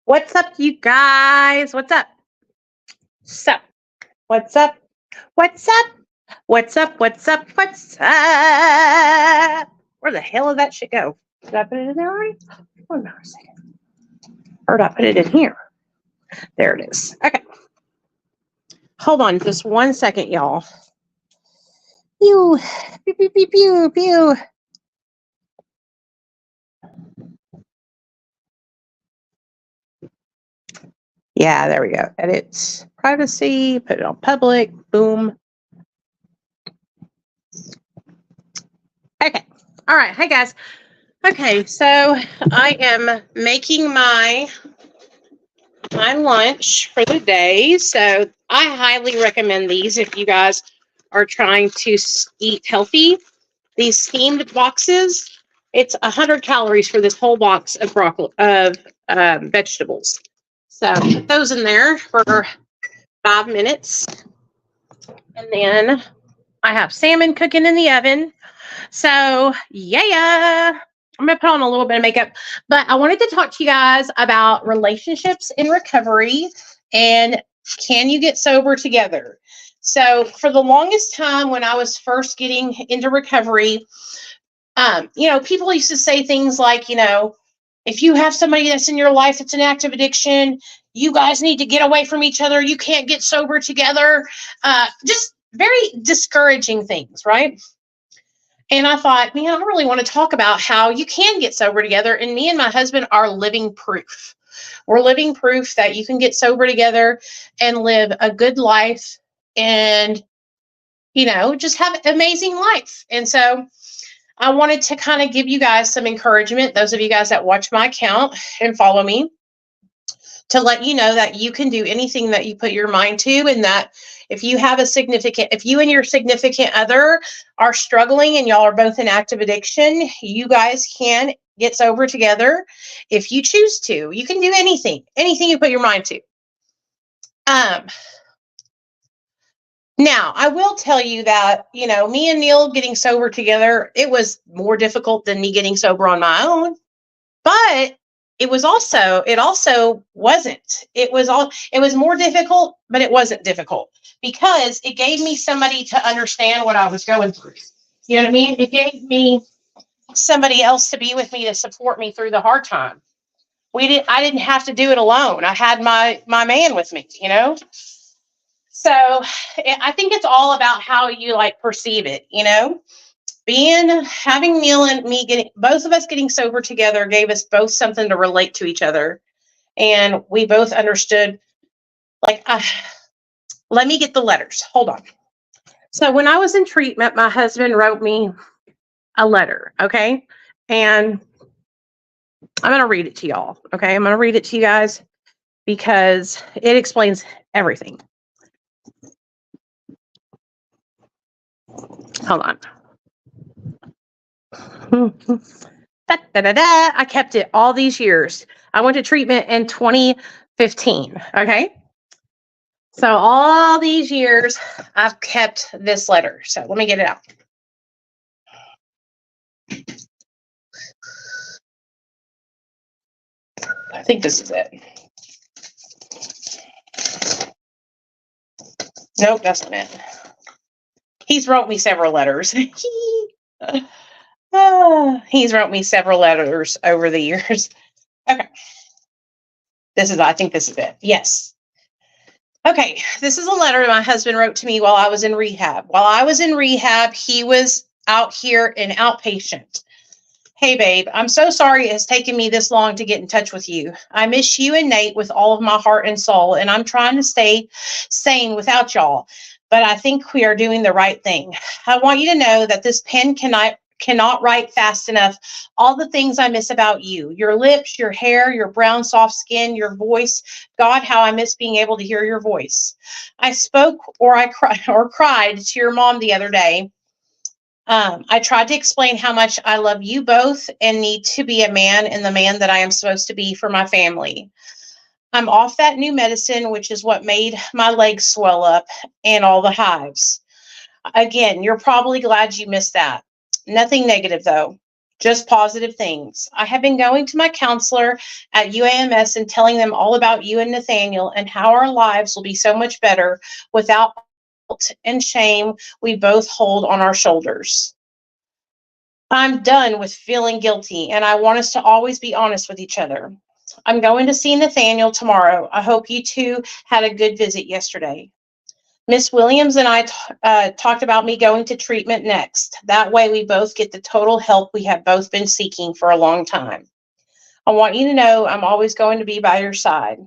What's up, you guys? What's up? So, what's up? What's up? What's up? What's up? What's up? Where the hell did that shit go? Did I put it in there already? Hold on a second. Or did I put it in here? There it is. Okay. Hold on just 1 second, y'all. Pew, pew, pew, pew, pew, pew. Yeah, there we go. Edit privacy, put it on public, boom. Okay. All right. Hey, guys. Okay, so I am making my lunch for the day. So I highly recommend these if you guys are trying to eat healthy. These steamed boxes, it's 100 calories for this whole box of vegetables. So put those in there for 5 minutes. And then I have salmon cooking in the oven. So yeah. I'm going to put on a little bit of makeup, but I wanted to talk to you guys about relationships in recovery and can you get sober together? So for the longest time when I was first getting into recovery, people used to say things like, if you have somebody that's in your life that's an active addiction, you guys need to get away from each other. You can't get sober together. Just very discouraging things, right? And I thought, I really want to talk about how you can get sober together. And me and my husband are living proof. We're living proof that you can get sober together and live a good life and, just have an amazing life. And so I wanted to kind of give you guys some encouragement, those of you guys that watch my account and follow me, to let you know that you can do anything that you put your mind to, and that if you and your significant other are struggling and y'all are both in active addiction, you guys can get sober together if you choose to. You can do anything you put your mind to. Now, I will tell you that, me and Neil getting sober together, it was more difficult than me getting sober on my own, but it also wasn't. It was more difficult, but it wasn't difficult because it gave me somebody to understand what I was going through. You know what I mean? It gave me somebody else to be with me to support me through the hard time. I didn't have to do it alone. I had my man with me, So I think it's all about how you perceive it, having Neil and me both of us getting sober together gave us both something to relate to each other. And we both understood, let me get the letters. Hold on. So when I was in treatment, my husband wrote me a letter. Okay. And I'm going to read it to y'all. Okay. I'm going to read it to you guys because it explains everything. Hold on. I kept it all these years. I went to treatment in 2015. Okay. So all these years, I've kept this letter. So let me get it out. I think this is it. Nope, that's not it. He's wrote me several letters. He's wrote me several letters over the years. Okay. I think this is it. Yes. Okay. This is a letter my husband wrote to me while I was in rehab. While I was in rehab, he was out here in outpatient. Hey, babe, I'm so sorry it has taken me this long to get in touch with you. I miss you and Nate with all of my heart and soul, and I'm trying to stay sane without y'all. But I think we are doing the right thing. I want you to know that this pen cannot write fast enough all the things I miss about you. Your lips, your hair, your brown soft skin, your voice. God, how I miss being able to hear your voice. I spoke I cried to your mom the other day. I tried to explain how much I love you both and need to be a man and the man that I am supposed to be for my family. I'm off that new medicine, which is what made my legs swell up and all the hives. Again, you're probably glad you missed that. Nothing negative, though. just positive things. I have been going to my counselor at UAMS and telling them all about you and Nathaniel and how our lives will be so much better without guilt and shame we both hold on our shoulders. I'm done with feeling guilty, and I want us to always be honest with each other. I'm going to see Nathaniel tomorrow. I hope you two had a good visit yesterday. Miss Williams and I talked about me going to treatment next. That way we both get the total help we have both been seeking for a long time. I want you to know I'm always going to be by your side.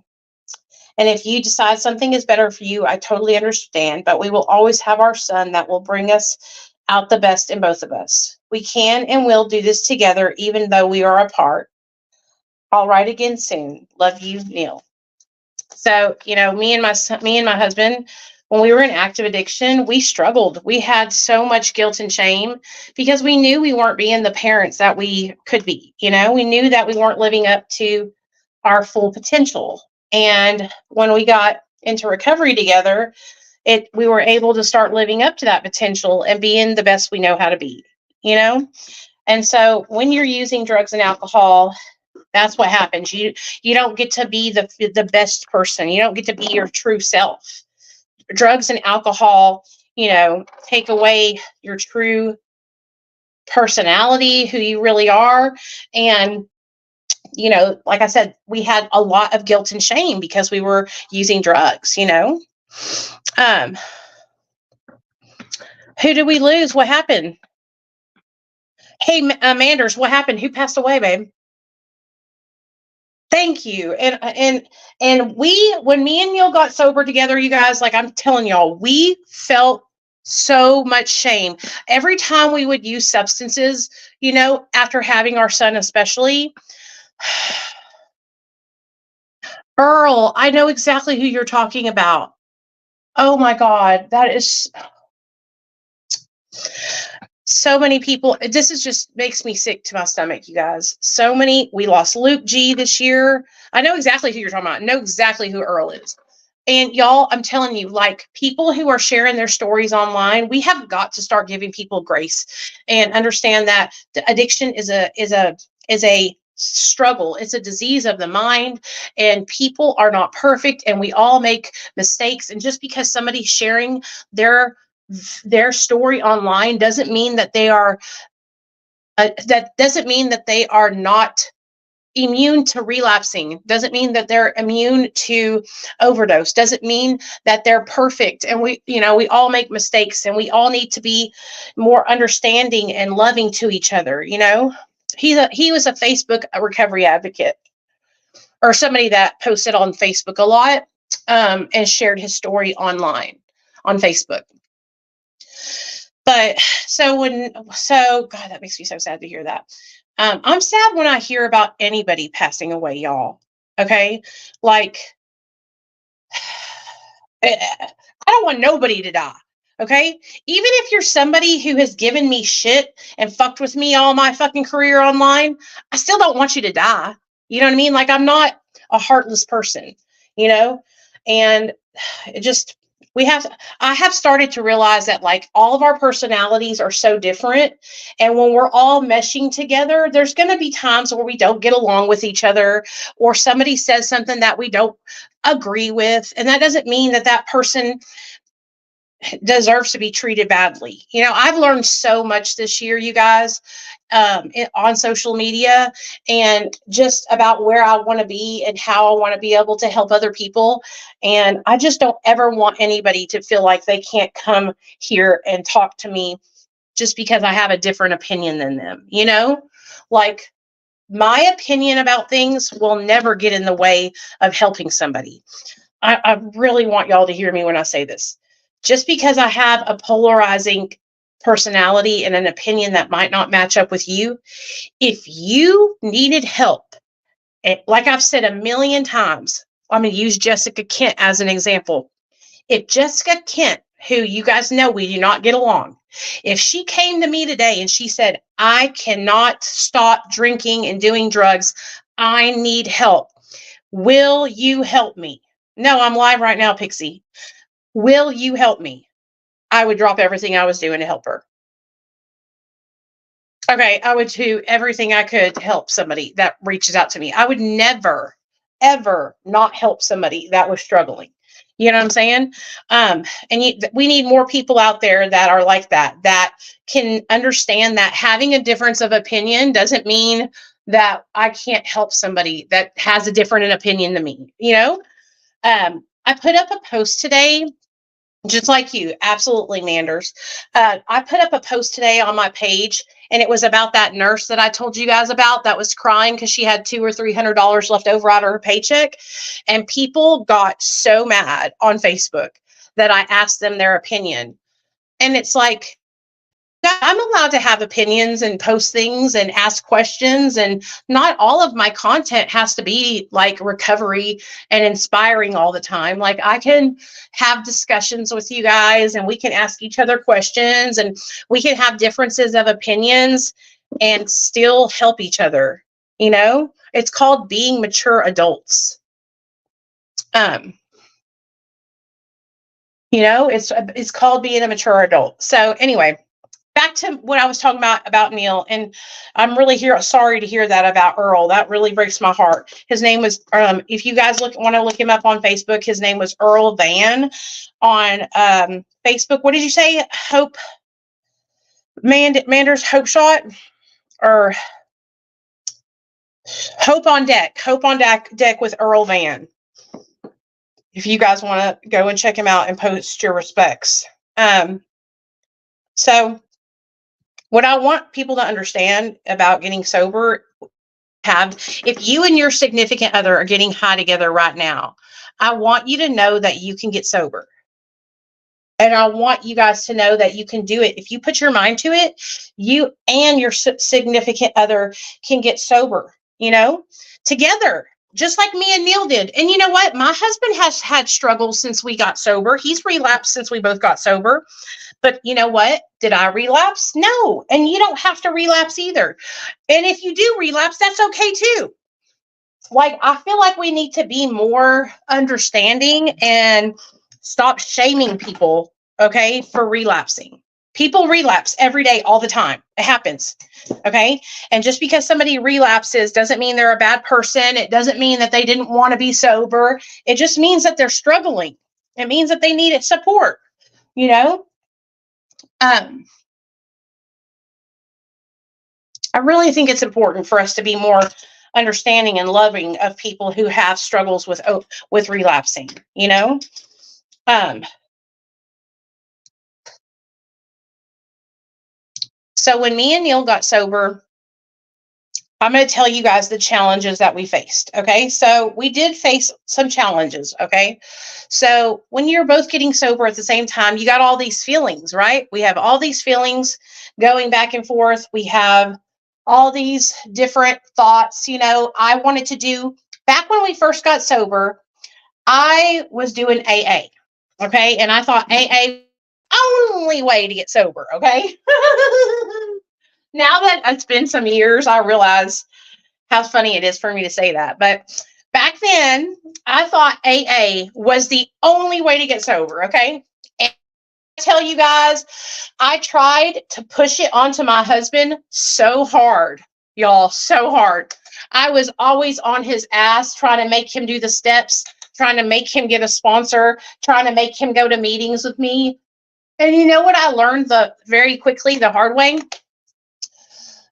And if you decide something is better for you, I totally understand, but we will always have our son that will bring us out the best in both of us. We can and will do this together, even though we are apart. I'll write again soon. Love you, Neil. So, me and my husband, when we were in active addiction, we struggled. We had so much guilt and shame because we knew we weren't being the parents that we could be. We knew that we weren't living up to our full potential. And when we got into recovery together, we were able to start living up to that potential and being the best we know how to be, And so when you're using drugs and alcohol, that's what happens. You don't get to be the best person. You don't get to be your true self. Drugs and alcohol, take away your true personality, who you really are. And, like I said, we had a lot of guilt and shame because we were using drugs, Who did we lose? What happened? Hey, Manders, what happened? Who passed away, babe? Thank you. And when me and Neil got sober together, you guys, like I'm telling y'all, we felt so much shame. Every time we would use substances, after having our son especially, Earl, I know exactly who you're talking about. Oh my God, that is so many people. This is just makes me sick to my stomach, you guys. We lost Luke G this year. I know exactly who you're talking about. I know exactly who Earl is. And y'all, I'm telling you, like people who are sharing their stories online, we have got to start giving people grace and understand that the addiction is a struggle. It's a disease of the mind, and people are not perfect, and we all make mistakes. And just because somebody's sharing their story online doesn't mean that they are not immune to relapsing, doesn't mean that they're immune to overdose, doesn't mean that they're perfect. And we all make mistakes, and we all need to be more understanding and loving to each other. He was a Facebook recovery advocate, or somebody that posted on Facebook a lot, and shared his story online on Facebook. But God, that makes me so sad to hear that. I'm sad when I hear about anybody passing away, y'all. Okay. Like, I don't want nobody to die. Okay. Even if you're somebody who has given me shit and fucked with me all my fucking career online, I still don't want you to die. You know what I mean? Like, I'm not a heartless person, and it just, I have started to realize that like all of our personalities are so different. And when we're all meshing together, there's going to be times where we don't get along with each other, or somebody says something that we don't agree with. And that doesn't mean that person deserves to be treated badly. I've learned so much this year, you guys, on social media, and just about where I want to be and how I want to be able to help other people. And I just don't ever want anybody to feel like they can't come here and talk to me just because I have a different opinion than them. Like, my opinion about things will never get in the way of helping somebody. I really want y'all to hear me when I say this. Just because I have a polarizing personality and an opinion that might not match up with you, if you needed help, like I've said a million times, I'm going to use Jessica Kent as an example. If Jessica Kent, who you guys know we do not get along, if she came to me today and she said, I cannot stop drinking and doing drugs, I need help, will you help me? No, I'm live right now, Pixie. Will you help me? I would drop everything I was doing to help her. Okay, I would do everything I could to help somebody that reaches out to me. I would never, ever not help somebody that was struggling. You know what I'm saying? We need more people out there that are like that, that can understand that having a difference of opinion doesn't mean that I can't help somebody that has a different opinion than me. I put up a post today, just like you, absolutely, Manders. I put up a post today on my page, and it was about that nurse that I told you guys about that was crying because she had $200 or $300 left over out of her paycheck, and people got so mad on Facebook that I asked them their opinion, and it's like, I'm allowed to have opinions and post things and ask questions, and not all of my content has to be like recovery and inspiring all the time. Like, I can have discussions with you guys, and we can ask each other questions, and we can have differences of opinions and still help each other. It's called being mature adults. It's called being a mature adult. So anyway, back to what I was talking about Neil, and I'm really sorry to hear that about Earl. That really breaks my heart. His name was, if you guys want to look him up on Facebook, his name was Earl Van on Facebook. What did you say? Manders Hope Shot, or Hope on Deck with Earl Van. If you guys want to go and check him out and post your respects. So what I want people to understand about getting sober, if you and your significant other are getting high together right now, I want you to know that you can get sober. And I want you guys to know that you can do it. If you put your mind to it, you and your significant other can get sober, together, just like me and Neil did. And you know what? My husband has had struggles since we got sober. He's relapsed since we both got sober. But you know what? Did I relapse? No. And you don't have to relapse either. And if you do relapse, that's okay too. Like, I feel like we need to be more understanding and stop shaming people, okay, for relapsing. People relapse every day, all the time. It happens, okay? And just because somebody relapses doesn't mean they're a bad person. It doesn't mean that they didn't want to be sober. It just means that they're struggling. It means that they needed support, I really think it's important for us to be more understanding and loving of people who have struggles with relapsing, So when me and Neil got sober, I'm going to tell you guys the challenges that we faced. Okay. So we did face some challenges. Okay. So when you're both getting sober at the same time, you got all these feelings, right? We have all these feelings going back and forth. We have all these different thoughts. I wanted to do, back when we first got sober, I was doing AA. Okay. And I thought AA only way to get sober. Okay. Now that it's been some years, I realize how funny it is for me to say that. But back then, I thought AA was the only way to get sober, okay? And I tell you guys, I tried to push it onto my husband so hard, y'all, so hard. I was always on his ass trying to make him do the steps, trying to make him get a sponsor, trying to make him go to meetings with me. And you know what I learned very quickly, the hard way?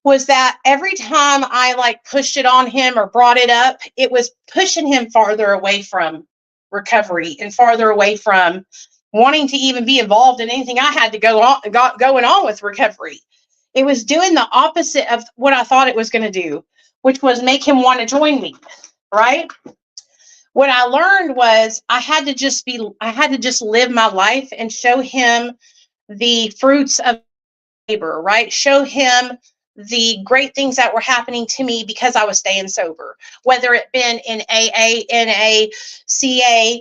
Was that every time I pushed it on him or brought it up, it was pushing him farther away from recovery and farther away from wanting to even be involved in anything I had to going on with recovery. It was doing the opposite of what I thought it was going to do, which was make him want to join me, right? What I learned was I had to just live my life and show him the fruits of labor, right? Show him the great things that were happening to me because I was staying sober, whether it been in AA, NA, CA,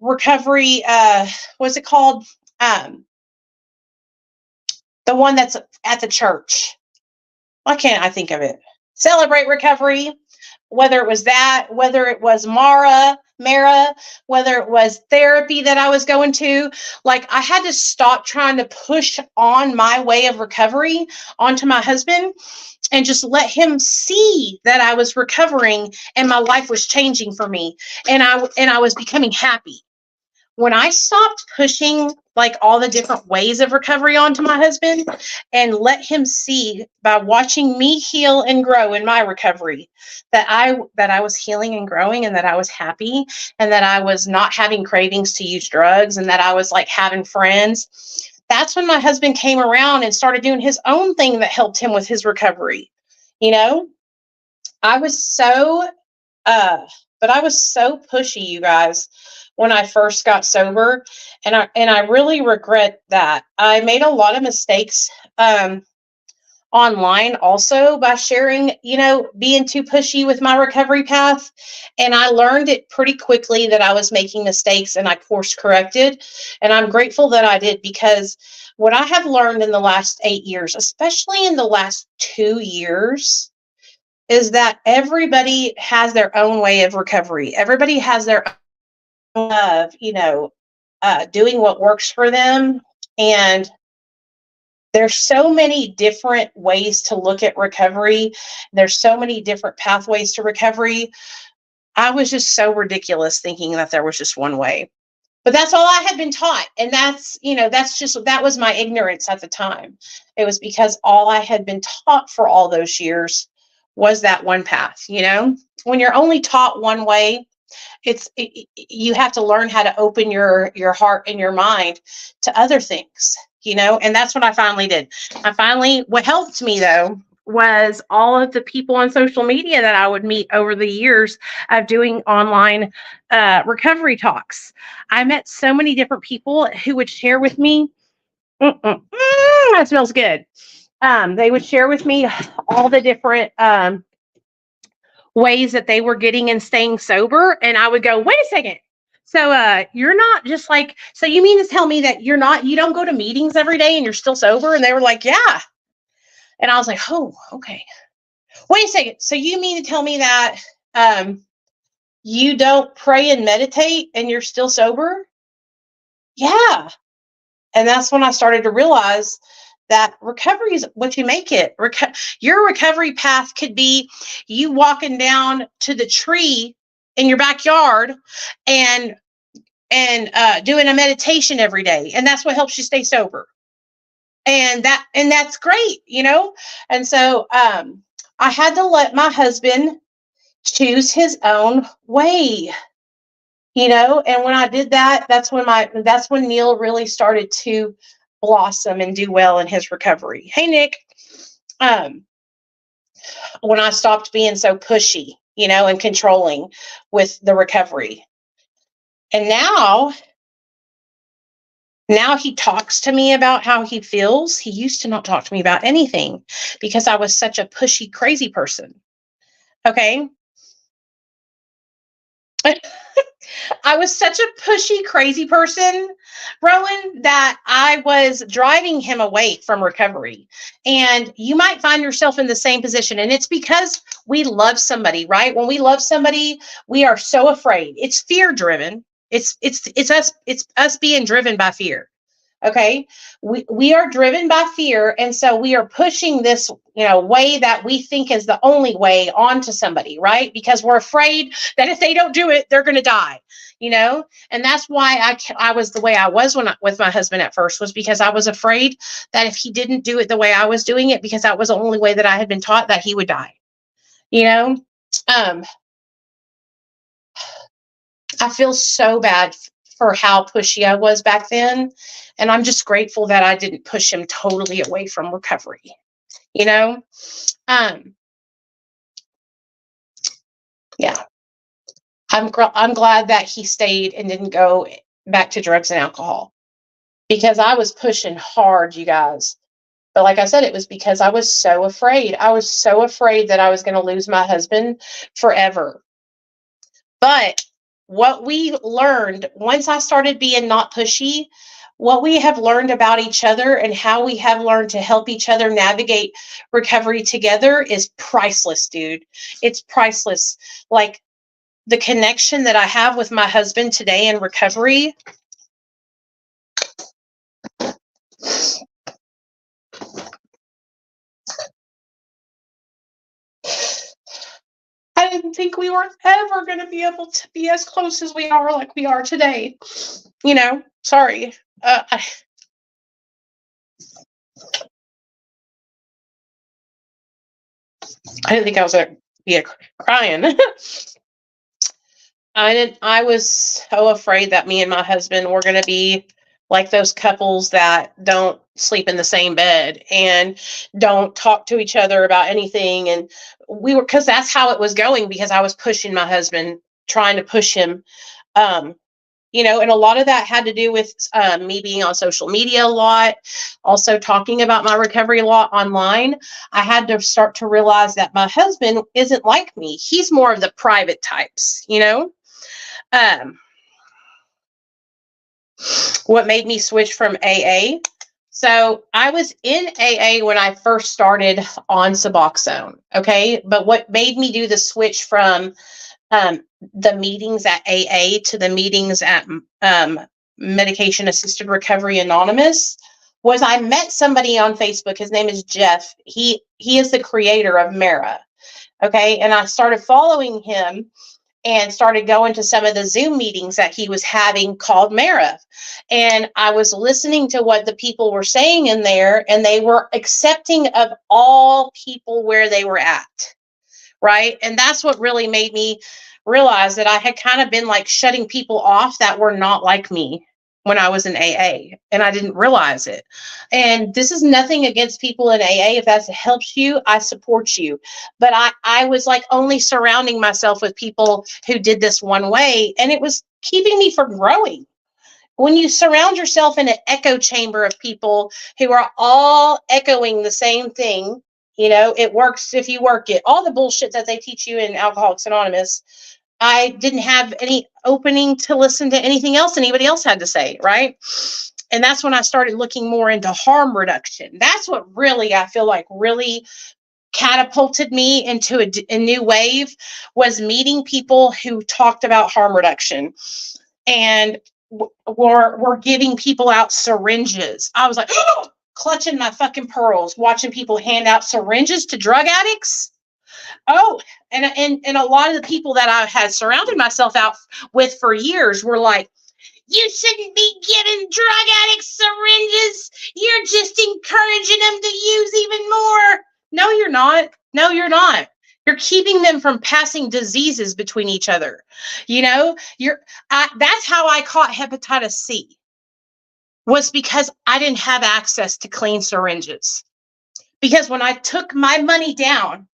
recovery, what's it called? The one that's at the church. Why can't I think of it? Celebrate Recovery, whether it was that, whether it was Mara, Mara, whether it was therapy that I was going to, like I had to stop trying to push on my way of recovery onto my husband and just let him see that I was recovering and my life was changing for me, and I was becoming happy. When I stopped pushing like all the different ways of recovery onto my husband and let him see by watching me heal and grow in my recovery that I was healing and growing, and that I was happy, and that I was not having cravings to use drugs, and that I was like having friends, that's when my husband came around and started doing his own thing that helped him with his recovery. You know, I was so but I was so pushy, you guys, when I first got sober, and I really regret that. I made a lot of mistakes online also by sharing, being too pushy with my recovery path, and I learned it pretty quickly that I was making mistakes, and I course corrected, and I'm grateful that I did, because what I have learned in the last 8 years, especially in the last 2 years, is that everybody has their own way of recovery. Everybody has their own of, doing what works for them. And there's so many different ways to look at recovery. There's so many different pathways to recovery. I was just so ridiculous thinking that there was just one way. But that's all I had been taught. And that was my ignorance at the time. It was because all I had been taught for all those years was that one path. When you're only taught one way, you have to learn how to open your heart and your mind to other things, and that's what I finally did. What helped me though was all of the people on social media that I would meet over the years of doing online recovery talks. I met so many different people who would share with me, that smells good. They would share with me all the different ways that they were getting and staying sober. And I would go, wait a second. So you're not just like, so you mean to tell me that you don't go to meetings every day and you're still sober? And they were like, yeah. And I was like, oh, okay. Wait a second. So you mean to tell me that you don't pray and meditate and you're still sober? Yeah. And that's when I started to realize that recovery is what you make it. Your recovery path could be you walking down to the tree in your backyard and doing a meditation every day, and that's what helps you stay sober. And that's great, And so I had to let my husband choose his own way. And when I did that, that's when Neil really started to blossom and do well in his recovery. Hey, Nick. When I stopped being so pushy, and controlling with the recovery. And now he talks to me about how he feels. He used to not talk to me about anything because I was such a pushy, crazy person. Okay. I was such a pushy, crazy person, Rowan, that I was driving him away from recovery. And you might find yourself in the same position. And it's because we love somebody, right? When we love somebody, we are so afraid. It's fear driven. It's us being driven by fear. Okay. We are driven by fear. And so we are pushing this, way that we think is the only way onto somebody, right? Because we're afraid that if they don't do it, they're going to die, and that's why I was the way I was with my husband at first, was because I was afraid that if he didn't do it the way I was doing it, because that was the only way that I had been taught, that he would die, I feel so bad for how pushy I was back then. And I'm just grateful that I didn't push him totally away from recovery, Yeah. I'm glad that he stayed and didn't go back to drugs and alcohol, because I was pushing hard, you guys. But like I said, it was because I was so afraid. I was so afraid that I was going to lose my husband forever. But what we learned once I started being not pushy, what we have learned about each other and how we have learned to help each other navigate recovery together is priceless, dude. It's priceless. Like, the connection that I have with my husband today in recovery, I didn't think we were ever going to be able to be as close as we are, like we are today. You know, sorry. I didn't think I was going to be crying. I was so afraid that me and my husband were going to be like those couples that don't sleep in the same bed and don't talk to each other about anything. And we were, because that's how it was going, because I was pushing my husband, trying to push him. You know, and a lot of that had to do with me being on social media a lot, also talking about my recovery a lot online. I had to start to realize that my husband isn't like me. He's more of the private types, you know? What made me switch from AA? So I was in AA when I first started on Suboxone, okay? But what made me do the switch from the meetings at AA to the meetings at Medication Assisted Recovery Anonymous was I met somebody on Facebook. His name is Jeff. He is the creator of Mara, okay? And I started following him and started going to some of the Zoom meetings that he was having called Mara. And I was listening to what the people were saying in there, and they were accepting of all people where they were at, right? And that's what really made me realize that I had kind of been like shutting people off that were not like me when I was in AA, and I didn't realize it. And this is nothing against people in AA. If that helps you, I support you. But I was like only surrounding myself with people who did this one way, and it was keeping me from growing. When you surround yourself in an echo chamber of people who are all echoing the same thing, you know, it works if you work it. All the bullshit that they teach you in Alcoholics Anonymous, I didn't have any opening to listen to anything else anybody else had to say, right? And that's when I started looking more into harm reduction. That's what really, I feel like, really catapulted me into a new wave, was meeting people who talked about harm reduction and were giving people out syringes. I was like, oh, clutching my fucking pearls, watching people hand out syringes to drug addicts. Oh, and a lot of the people that I had surrounded myself out with for years were like, you shouldn't be giving drug addicts syringes. You're just encouraging them to use even more. No, you're not. No, you're not. You're keeping them from passing diseases between each other. You know, that's how I caught hepatitis C, was because I didn't have access to clean syringes. Because when I took my money down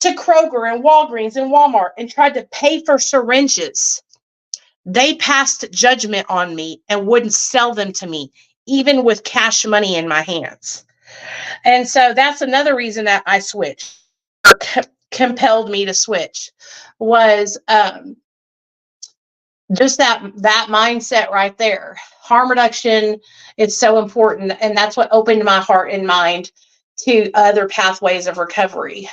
to Kroger and Walgreens and Walmart and tried to pay for syringes, they passed judgment on me and wouldn't sell them to me, even with cash money in my hands. And so that's another reason that I switched, or compelled me to switch, was just that mindset right there. Harm reduction is so important, and that's what opened my heart and mind to other pathways of recovery.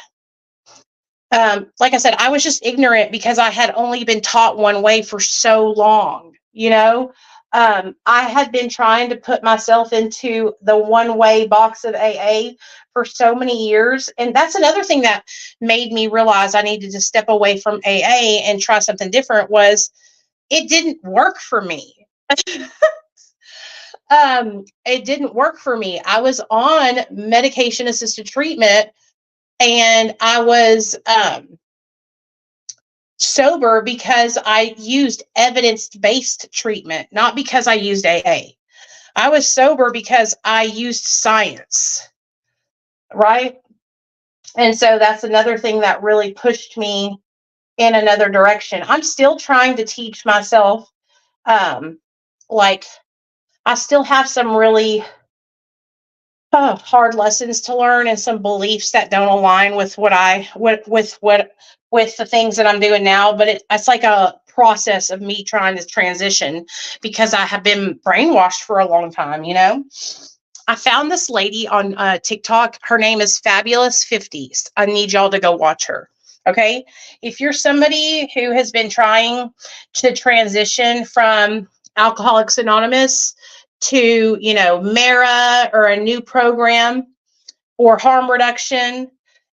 Like I said, I was just ignorant because I had only been taught one way for so long, you know. I had been trying to put myself into the one-way box of AA for so many years. And that's another thing that made me realize I needed to step away from AA and try something different, was it didn't work for me. It didn't work for me. I was on medication-assisted treatment, and I was sober because I used evidence-based treatment, not because I used AA. I was sober because I used science, right? And so that's another thing that really pushed me in another direction. I'm still trying to teach myself, like, I still have some really hard lessons to learn, and some beliefs that don't align with with the things that I'm doing now. But it's like a process of me trying to transition, because I have been brainwashed for a long time, you know. I found this lady on TikTok. Her name is Fabulous 50s. I need y'all to go watch her. Okay. If you're somebody who has been trying to transition from Alcoholics Anonymous to, Mara or a new program or harm reduction,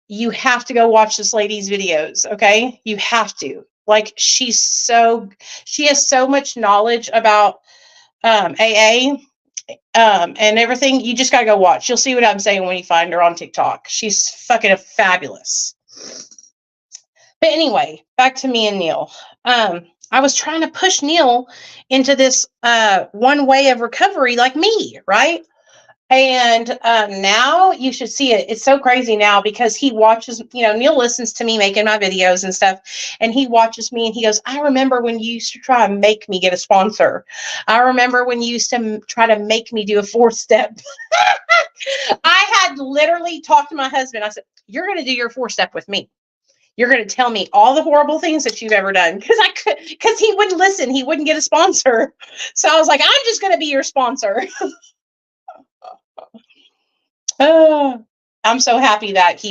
you have to go watch this lady's videos. Okay. You have to. Like, she has so much knowledge about AA and everything. You just got to go watch. You'll see what I'm saying when you find her on TikTok. She's fucking fabulous. But anyway, back to me and Neil. I was trying to push Neil into this one way of recovery like me, right? And now you should see it. It's so crazy now because he watches, Neil listens to me making my videos and stuff. And he watches me and he goes, I remember when you used to try and make me get a sponsor. I remember when you used to try to make me do a 4-step. I had literally talked to my husband. I said, you're going to do your 4-step with me. You're going to tell me all the horrible things that you've ever done. Because he wouldn't listen. He wouldn't get a sponsor. So I was like, I'm just going to be your sponsor. I'm so happy that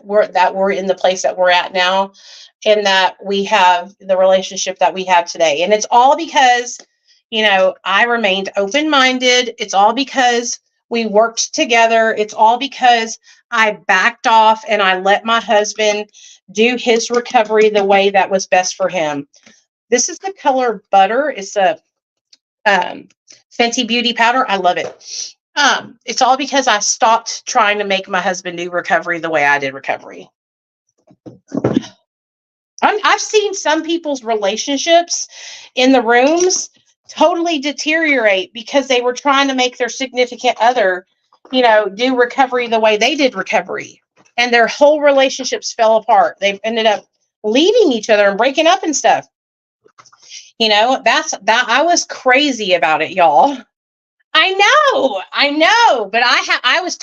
we're in the place that we're at now, and that we have the relationship that we have today. And it's all because, I remained open-minded. It's all because we worked together. It's all because I backed off and I let my husband do his recovery the way that was best for him. This is the color Butter. It's a Fenty Beauty powder. I love it. It's all because I stopped trying to make my husband do recovery the way I did recovery. I've seen some people's relationships in the rooms totally deteriorate because they were trying to make their significant other, do recovery the way they did recovery. And their whole relationships fell apart. They ended up leaving each other and breaking up and stuff. I was crazy about it, y'all. I know, but I was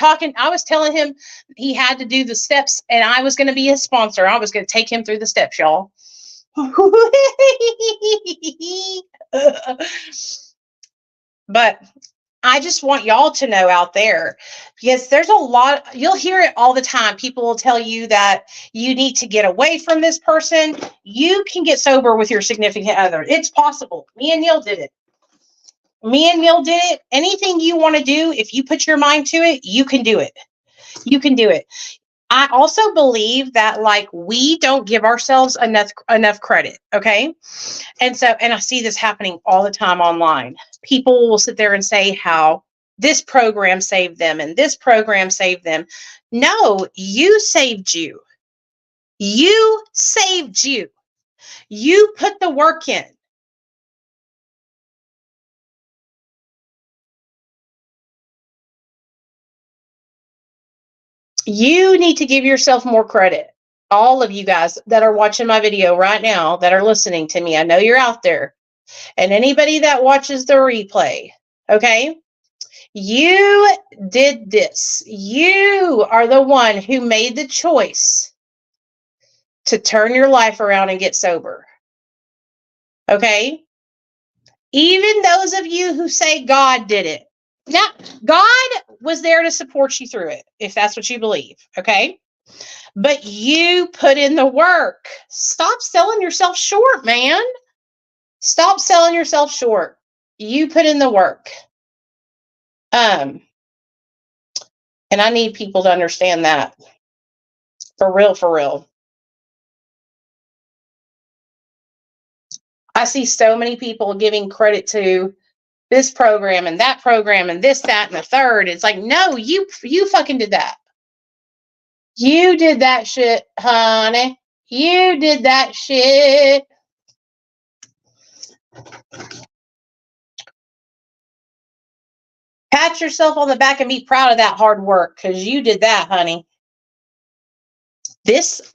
telling him he had to do the steps and I was going to be his sponsor. I was going to take him through the steps, y'all. But I just want y'all to know out there, because there's a lot, you'll hear it all the time. People will tell you that you need to get away from this person. You can get sober with your significant other. It's possible. Me and Neil did it. Anything you want to do, if you put your mind to it, you can do it. You can do it. I also believe that, we don't give ourselves enough credit. Okay. And I see this happening all the time online. People will sit there and say how this program saved them and this program saved them. No, you saved you. You saved you. You put the work in. You need to give yourself more credit. All of you guys that are watching my video right now, that are listening to me, I know you're out there. And anybody that watches the replay, okay? You did this. You are the one who made the choice to turn your life around and get sober. Okay? Even those of you who say God did it. Now, God was there to support you through it, if that's what you believe, okay? But you put in the work. Stop selling yourself short, man. Stop selling yourself short. You put in the work. And I need people to understand that. For real, for real. I see so many people giving credit to this program and that program and this, that, and the third. It's like, no, you fucking did that. You did that shit, honey. You did that shit. Pat yourself on the back and be proud of that hard work, because you did that, honey. This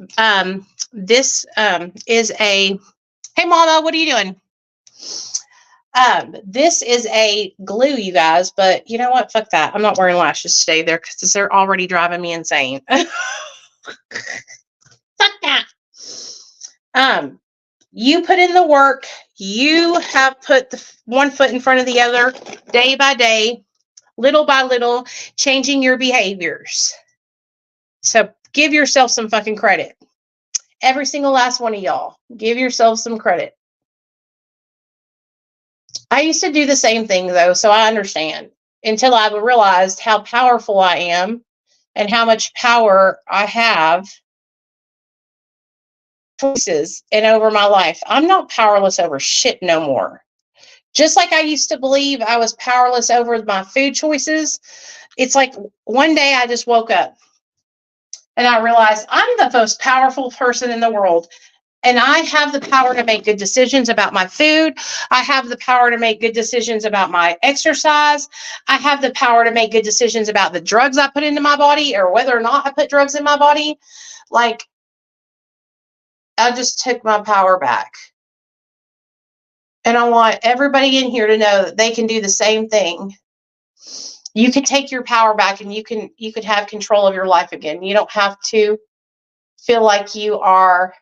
is a, hey mama, what are you doing? This is a glue, you guys, but you know what? Fuck that. I'm not wearing lashes today there because they're already driving me insane. Fuck that. You put in the work. You have put the one foot in front of the other, day by day, little by little, changing your behaviors. So give yourself some fucking credit. Every single last one of y'all. Give yourselves some credit. I used to do the same thing though, so I understand. Until I realized how powerful I am and how much power I have choices and over my life. I'm not powerless over shit no more. Just like I used to believe I was powerless over my food choices, it's like one day I just woke up and I realized I'm the most powerful person in the world. And I have the power to make good decisions about my food. I have the power to make good decisions about my exercise. I have the power to make good decisions about the drugs I put into my body or whether or not I put drugs in my body. Like, I just took my power back. And I want everybody in here to know that they can do the same thing. You can take your power back and you can have control of your life again. You don't have to feel like you are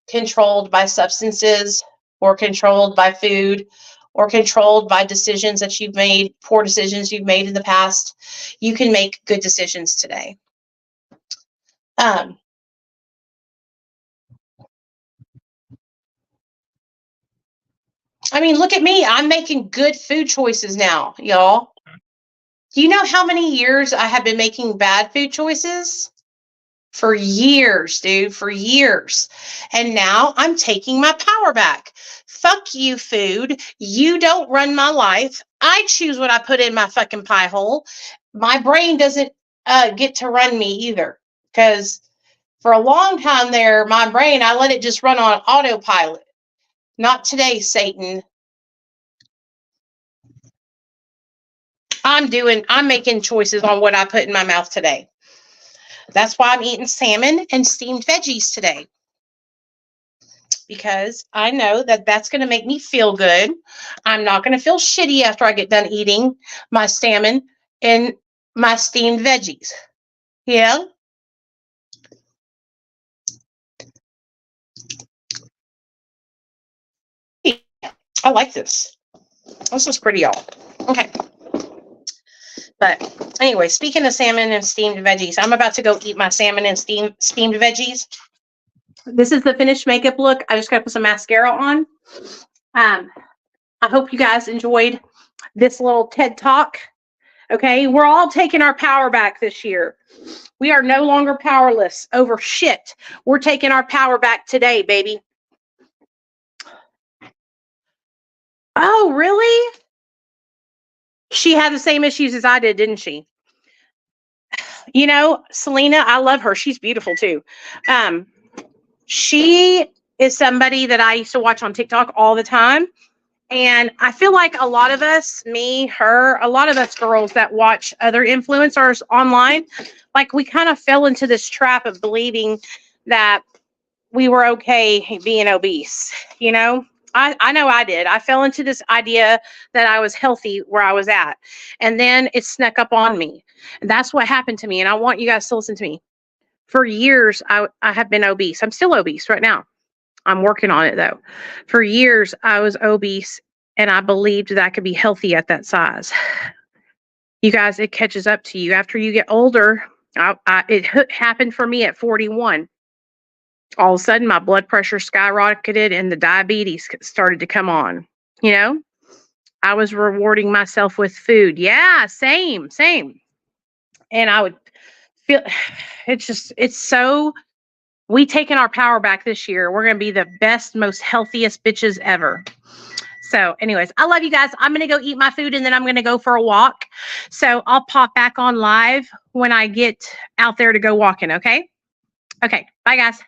controlled by substances or controlled by food or controlled by decisions that you've made, poor decisions you've made in the past. You can make good decisions today. I mean, look at me. I'm making good food choices now, y'all. Do you know how many years I have been making bad food choices? For years, dude, for years. And now I'm taking my power back. Fuck you, food. You don't run my life. I choose what I put in my fucking pie hole. My brain doesn't get to run me either. Because for a long time there, my brain, I let it just run on autopilot. Not today, Satan. I'm making choices on what I put in my mouth today. That's why I'm eating salmon and steamed veggies today. Because I know that that's going to make me feel good. I'm not going to feel shitty after I get done eating my salmon and my steamed veggies. Yeah. I like this. This is pretty, y'all. Okay. But anyway, speaking of salmon and steamed veggies, I'm about to go eat my salmon and steamed veggies. This is the finished makeup look. I just got to put some mascara on. I hope you guys enjoyed this little TED Talk. Okay, we're all taking our power back this year. We are no longer powerless over shit. We're taking our power back today, baby. Oh, really? She had the same issues as I did, didn't she? You know, Selena, I love her. She's beautiful too. She is somebody that I used to watch on TikTok all the time. And I feel like a lot of us, me, her, a lot of us girls that watch other influencers online, like we kind of fell into this trap of believing that we were okay being obese. You know, I know I did. I fell into this idea that I was healthy where I was at. And then it snuck up on me. And that's what happened to me. And I want you guys to listen to me. For years, I have been obese. I'm still obese right now. I'm working on it though. For years, I was obese and I believed that I could be healthy at that size. You guys, it catches up to you. After you get older, it happened for me at 41. All of a sudden, my blood pressure skyrocketed and the diabetes started to come on. You know, I was rewarding myself with food. Yeah, same. And I would feel, it's so, we taking our power back this year. We're going to be the best, most healthiest bitches ever. So anyways, I love you guys. I'm going to go eat my food and then I'm going to go for a walk. So I'll pop back on live when I get out there to go walking. Okay. Okay. Bye guys.